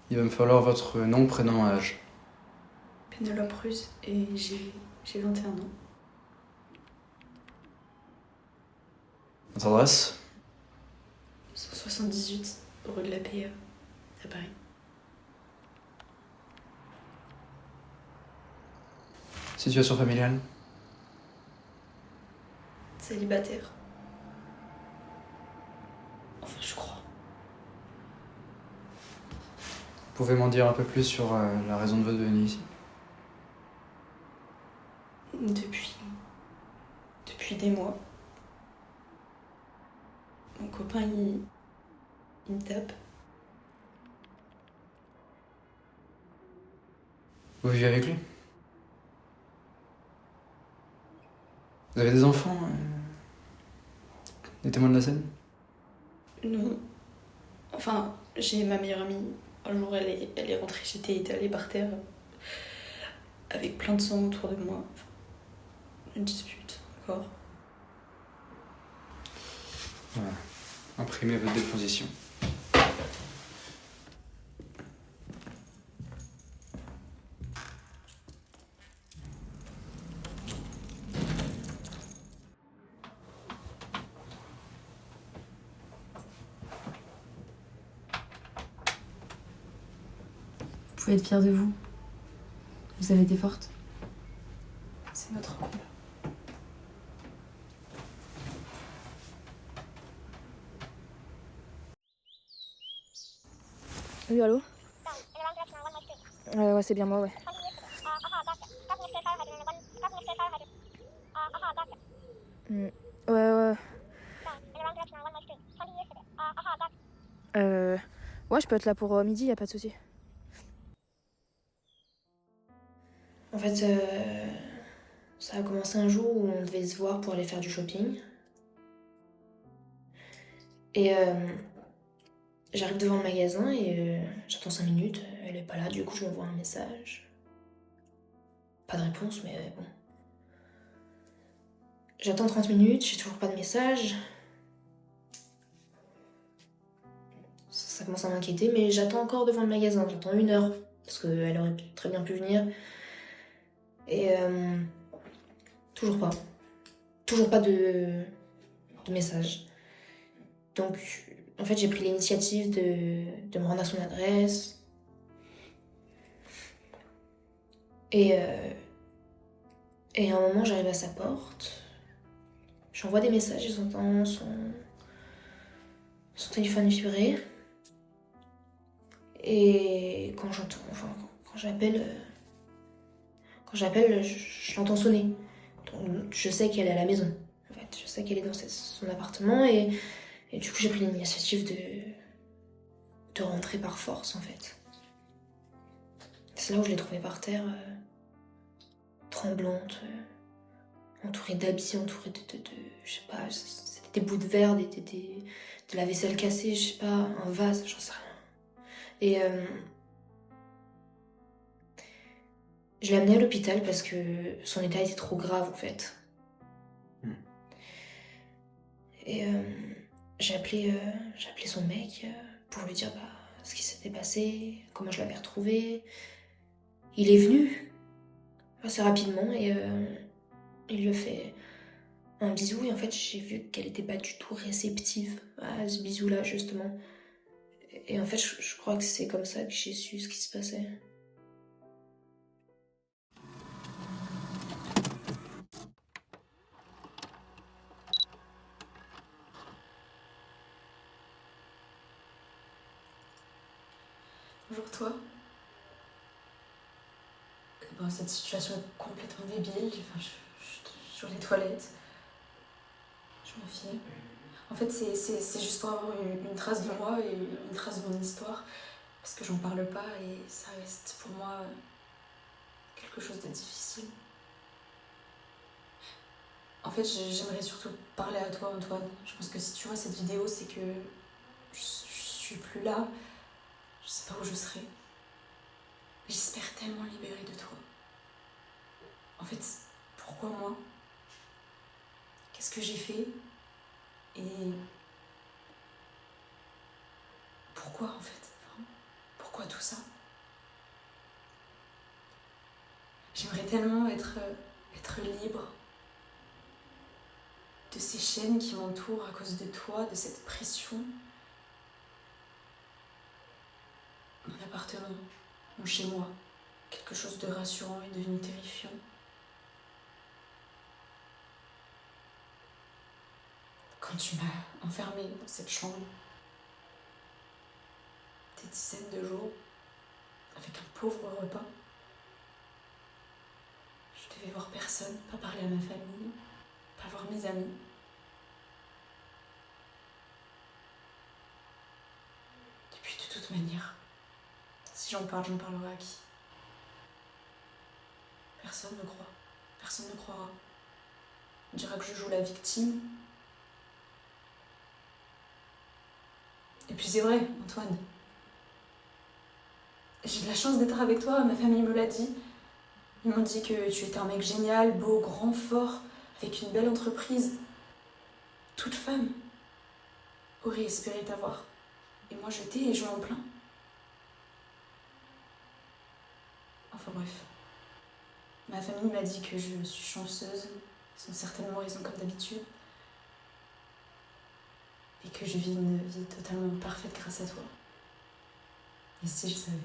Il va me falloir votre nom, prénom, âge. Pénélope Ruse et j'ai 21 ans. Votre adresse? 178 rue de la Paix à Paris. Situation familiale? Célibataire. Enfin, je crois. Vous pouvez m'en dire un peu plus sur la raison de votre venue ici? Depuis des mois. Mon copain, il me tape. Vous vivez avec lui? Vous avez des enfants? Des témoins de la scène? Non. Enfin, j'ai ma meilleure amie. Un jour, elle est rentrée, j'étais étalée par terre avec plein de sang autour de moi. Enfin, une dispute, encore. Voilà. Imprimez votre déposition. Vous pouvez être fière de vous. Vous avez été forte. C'est notre couple. Oui, allô? Ouais, c'est bien moi, ouais. Ouais, ouais. Euh... Ouais, je peux être là pour midi, y a pas de souci. En fait, ça a commencé un jour où on devait se voir pour aller faire du shopping. Et j'arrive devant le magasin et j'attends 5 minutes. Elle est pas là, du coup je m'envoie un message. Pas de réponse, mais bon. J'attends 30 minutes, j'ai toujours pas de message. Ça commence à m'inquiéter, mais j'attends encore devant le magasin. J'attends 1 heure, parce qu'elle aurait très bien pu venir. Et toujours pas. Toujours pas de message. Donc, en fait, j'ai pris l'initiative de me rendre à son adresse. Et à un moment, j'arrive à sa porte. J'envoie des messages et j'entends son téléphone vibrer. Et quand j'appelle, je l'entends sonner. Donc, je sais qu'elle est à la maison. En fait, je sais qu'elle est dans son appartement et du coup, j'ai pris l'initiative de rentrer par force, en fait. C'est là où je l'ai trouvée par terre, tremblante, entourée d'habits, entourée de je sais pas, c'était des bouts de verre, de la vaisselle cassée, je sais pas, un vase, j'en sais rien. Et je l'ai amenée à l'hôpital parce que son état était trop grave, en fait. Et j'ai appelé son mec pour lui dire ce qui s'était passé, comment je l'avais retrouvé. Il est venu assez rapidement et il lui a fait un bisou et en fait j'ai vu qu'elle était pas du tout réceptive à ce bisou-là justement. Et en fait je crois que c'est comme ça que j'ai su ce qui se passait. Bonjour toi. Bon, cette situation est complètement débile. Enfin, je suis sur les toilettes. Je me filme. En fait, c'est juste pour avoir une trace de moi et une trace de mon histoire. Parce que j'en parle pas et ça reste pour moi quelque chose de difficile. En fait, j'aimerais surtout parler à toi, Antoine. Je pense que si tu vois cette vidéo, c'est que je suis plus là. Je sais pas où je serai. J'espère tellement libérer de toi. En fait, pourquoi moi? Qu'est-ce que j'ai fait? Et pourquoi en fait? Pourquoi Pourquoi tout ça? J'aimerais tellement être libre de ces chaînes qui m'entourent à cause de toi, de cette pression. Mon appartement, mon chez-moi, quelque chose de rassurant est devenu terrifiant. Quand tu m'as enfermée dans cette chambre, des dizaines de jours, avec un pauvre repas, je devais voir personne, pas parler à ma famille, pas voir mes amis. Et puis de toute manière, si j'en parlerai à qui? Personne ne croit, personne ne croira. On dira que je joue la victime. Et puis c'est vrai, Antoine. J'ai de la chance d'être avec toi, ma famille me l'a dit. Ils m'ont dit que tu étais un mec génial, beau, grand, fort, avec une belle entreprise. Toute femme aurait espéré t'avoir. Et moi je t'ai et je m'en plains. Enfin bref. Ma famille m'a dit que je suis chanceuse. Ils ont certainement raison comme d'habitude. Et que je vis une vie totalement parfaite grâce à toi. Et si je savais...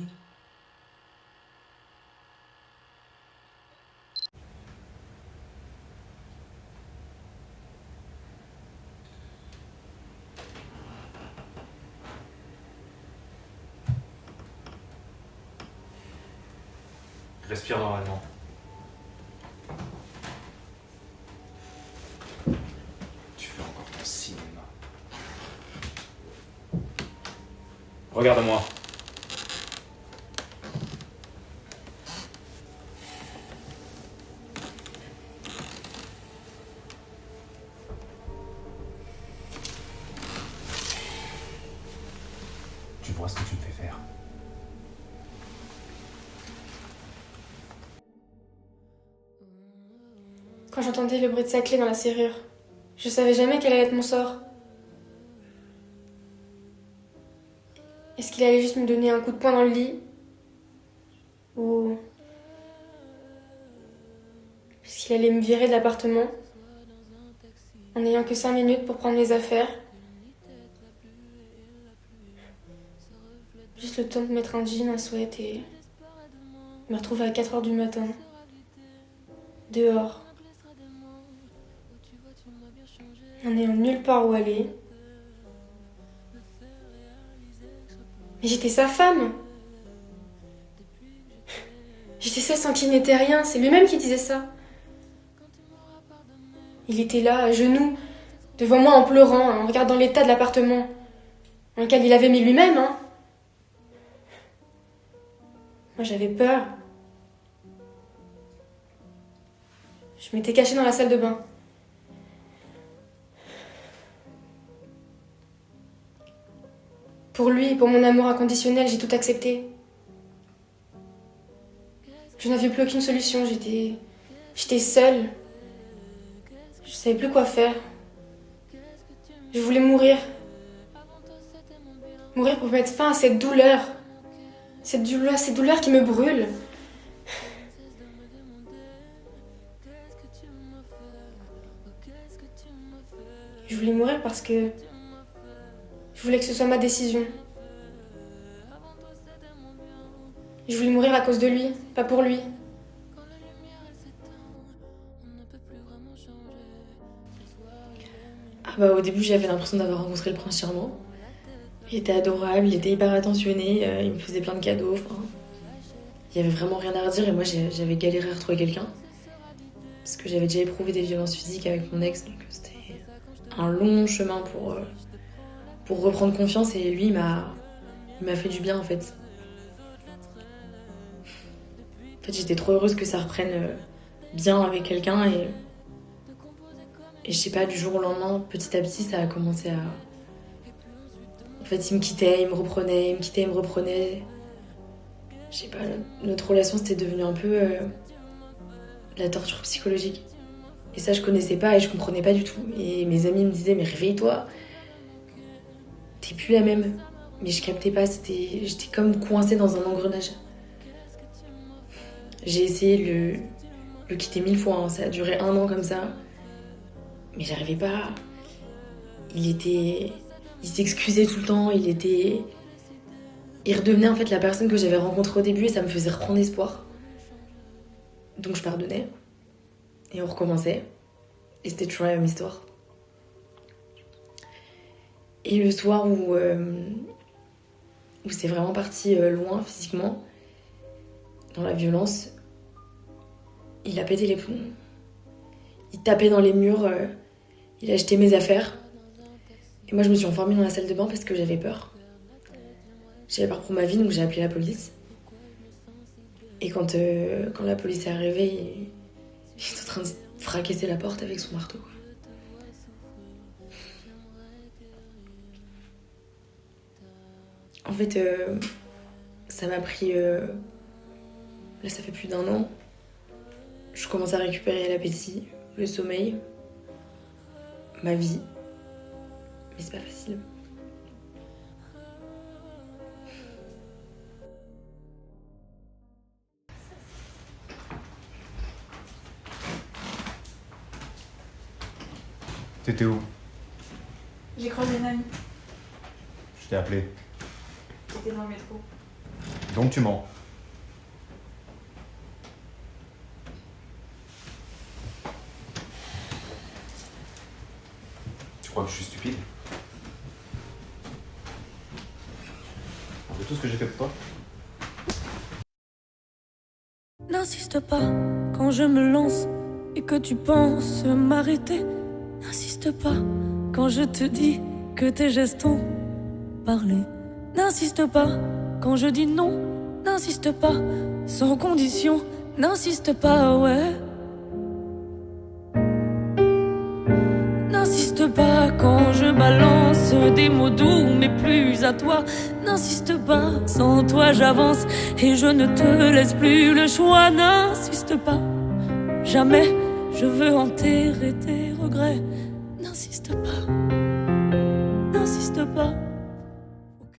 Respire normalement. Tu fais encore ton cinéma. Regarde-moi. Tu vois ce que tu me fais faire. Quand j'entendais le bruit de sa clé dans la serrure, je savais jamais quel allait être mon sort. Est-ce qu'il allait juste me donner un coup de poing dans le lit? Ou... est-ce qu'il allait me virer de l'appartement en n'ayant que 5 minutes pour prendre mes affaires? Juste le temps de mettre un jean, un sweat et me retrouver à 4h du matin, dehors, en n'ayant nulle part où aller. Mais j'étais sa femme. J'étais celle sans qui il n'était rien, c'est lui-même qui disait ça. Il était là, à genoux, devant moi en pleurant, en regardant l'état de l'appartement, dans lequel il avait mis lui-même, hein. Moi j'avais peur. Je m'étais cachée dans la salle de bain. Pour lui, pour mon amour inconditionnel, j'ai tout accepté. Je n'avais plus aucune solution, j'étais seule. Je savais plus quoi faire. Je voulais mourir. Mourir pour mettre fin à cette douleur. Cette douleur qui me brûle. Je voulais mourir parce que je voulais que ce soit ma décision. Je voulais mourir à cause de lui, pas pour lui. Ah bah au début j'avais l'impression d'avoir rencontré le prince charmant. Il était adorable, il était hyper attentionné, il me faisait plein de cadeaux. Enfin, il y avait vraiment rien à redire et moi j'avais galéré à retrouver quelqu'un. Parce que j'avais déjà éprouvé des violences physiques avec mon ex, donc c'était un long chemin pour reprendre confiance et lui il m'a fait du bien en fait. En fait j'étais trop heureuse que ça reprenne bien avec quelqu'un et je sais pas, du jour au lendemain, petit à petit ça a commencé à... En fait il me quittait, il me reprenait, il me quittait, il me reprenait. Je sais pas, notre relation c'était devenu un peu la torture psychologique. Et ça je connaissais pas et je comprenais pas du tout. Et mes amis me disaient mais réveille-toi, t'es plus la même. Mais je captais pas, j'étais comme coincée dans un engrenage. J'ai essayé de le quitter 1000 fois, hein. Ça a duré 1 an comme ça. Mais j'arrivais pas. Il s'excusait tout le temps, il redevenait en fait la personne que j'avais rencontrée au début et ça me faisait reprendre espoir. Donc je pardonnais. Et on recommençait. Et c'était toujours la même histoire. Et le soir où c'est vraiment parti loin physiquement, dans la violence, il a pété les plombs. Il tapait dans les murs, il a jeté mes affaires. Et moi je me suis enfermée dans la salle de bain parce que j'avais peur. J'avais peur pour ma vie, donc j'ai appelé la police. Et quand la police est arrivée, il était en train de fracasser la porte avec son marteau, quoi. En fait, ça m'a pris... là, ça fait plus d'1 an. Je commence à récupérer l'appétit, le sommeil, ma vie. Mais c'est pas facile. T'étais où? J'ai croisé une amie. Je t'ai appelé. J'étais dans le métro. Donc tu mens. Tu crois que je suis stupide? C'est tout ce que j'ai fait pour toi? N'insiste pas quand je me lance et que tu penses m'arrêter. N'insiste pas quand je te dis que tes gestes ont parlé. N'insiste pas quand je dis non. N'insiste pas sans condition. N'insiste pas, ouais. N'insiste pas quand je balance des mots doux mais plus à toi. N'insiste pas, sans toi j'avance et je ne te laisse plus le choix. N'insiste pas, jamais je veux enterrer tes regrets. N'insiste pas, n'insiste pas.